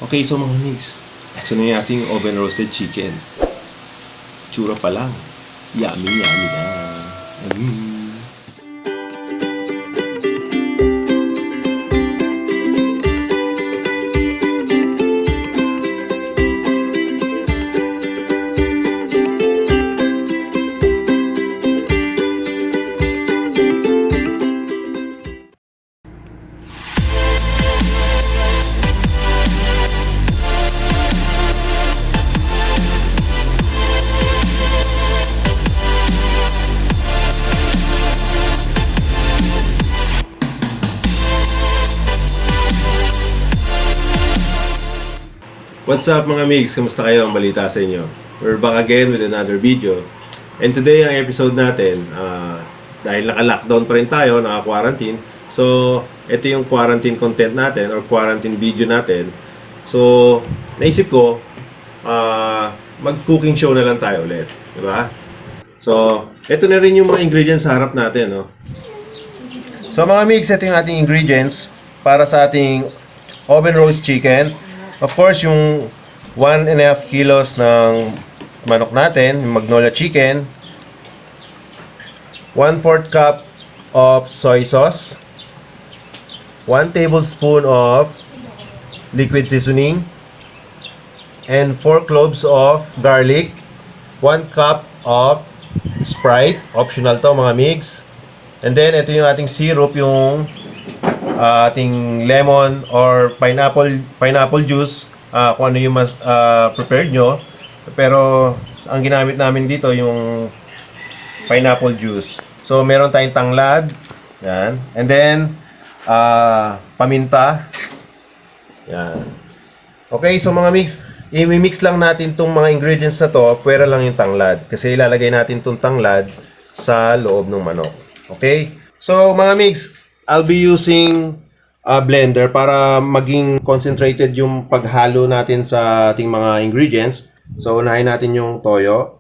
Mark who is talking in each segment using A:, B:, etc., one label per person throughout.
A: Okay, so mga mix, ito na yung ating oven roasted chicken. Tsura pa lang. Yummy, yummy na. What's up mga migs? Kamusta kayo? Ang balita sa inyo? We're back again with another video. And today, ang episode natin, dahil naka-lockdown pa rin tayo, naka-quarantine. So, ito yung quarantine content natin or quarantine video natin. So, naisip ko, mag-cooking show na lang tayo ulit. Diba? So, ito na rin yung mga ingredients sa harap natin. No? So, mga migs, ito yung ating ingredients para sa ating oven roast chicken. Of course, yung 1.5 kilos ng manok natin, yung magnolia chicken, 1/4 cup of soy sauce, 1 tablespoon of liquid seasoning, and 4 cloves of garlic, 1 cup of sprite, optional to mga migs. And then, ito yung ating syrup, yung ating lemon or pineapple juice, kung ano yung mas prepared nyo, pero ang ginamit namin dito yung pineapple juice. So meron tayong tanglad yan, and then paminta yan. Okay, so mga mix, i-mix lang natin tong mga ingredients na to, pwera lang yung tanglad kasi ilalagay natin tong tanglad sa loob ng manok. Okay, so mga mix, I'll be using a blender para maging concentrated yung paghalo natin sa ating mga ingredients. So, unahin natin yung toyo.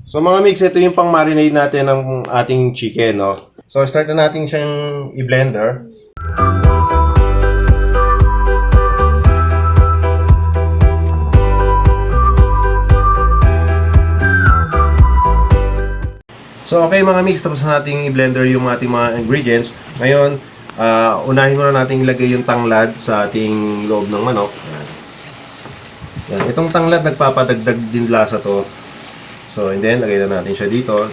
A: So, mga mix, ito yung pang marinade natin ng ating chicken, no? So, start na natin siyang i-blender. So okay mga mix, tapos na nating i-blender yung ating mga ingredients. Ngayon, unahin muna natin ilagay yung tanglad sa ating loob ng manok. Yan. Itong tanglad, nagpapadagdag din lasa to. So and then, lagay na natin siya dito.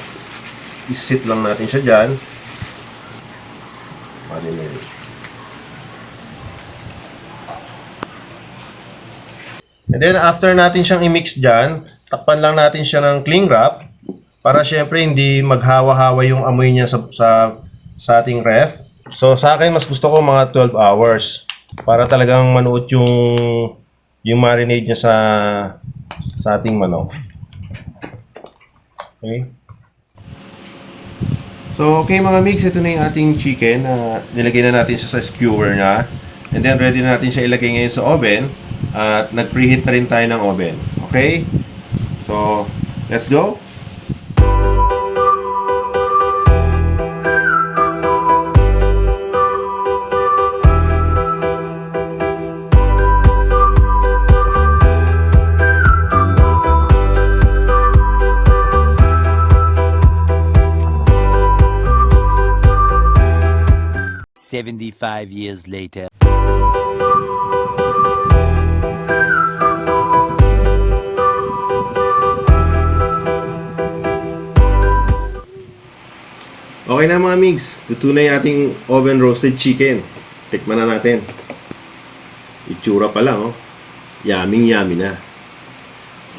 A: I-sit lang natin siya dyan. And then, after natin siyang i-mix dyan, takpan lang natin siya ng cling wrap. Para syempre hindi maghawa-hawa yung amoy niya sa ating ref. So sa akin mas gusto ko mga 12 hours para talagang manuot yung marinade niya sa ating manok. Okay. So okay mga mix, ito na yung ating chicken. Nilagay na natin siya sa skewer niya. And then ready na natin siya ilagay ngayon sa oven. At nag-preheat na rin tayo ng oven. Okay? So let's go.
B: $75 years later.
A: Okay na mga migs, luto na yung ating oven roasted chicken. Tikman na natin. Itsura pa lang, oh. Yummy, yummy na.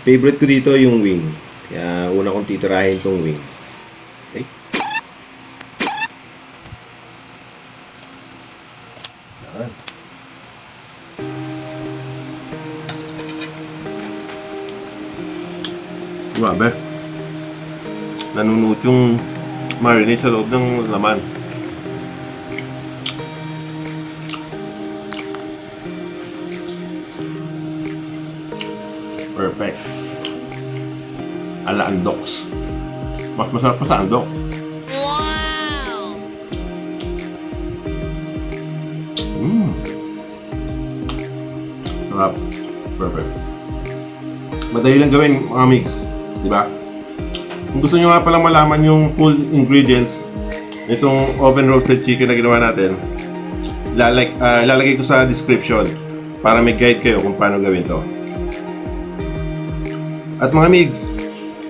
A: Favorite ko dito yung wing. Kaya una kong titirahin tong wing. Okay. Yan. Grabe. Nanunuot yung marinade sa loob ng laman. Perfect.
C: ala Andoks. Mas masarap pa sa Andoks.
D: Wow!
C: Sarap. Perfect. Madali lang gawin, mga mix. Di ba? Kung gusto nyo nga palang malaman yung full ingredients itong oven roasted chicken na ginawa natin, lalagay ko sa description para may guide kayo kung paano gawin to. At mga migs,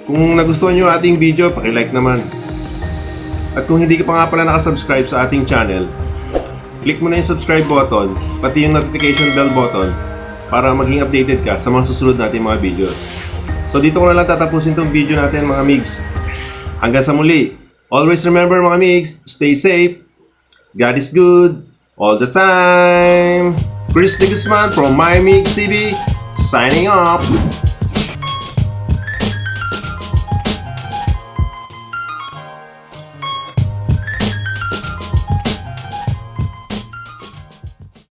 C: kung nagustuhan nyo ating video, paki-like naman. At kung hindi ka pa nga pala nakasubscribe sa ating channel, click mo na yung subscribe button, pati yung notification bell button para maging updated ka sa mga susunod nating mga videos. So dito ko na lang tatapusin tong video natin, mga migs. Hanggang sa muli. Always remember, mga migs, stay safe. God is good all the time. Chris de Guzman from My Migs TV signing off.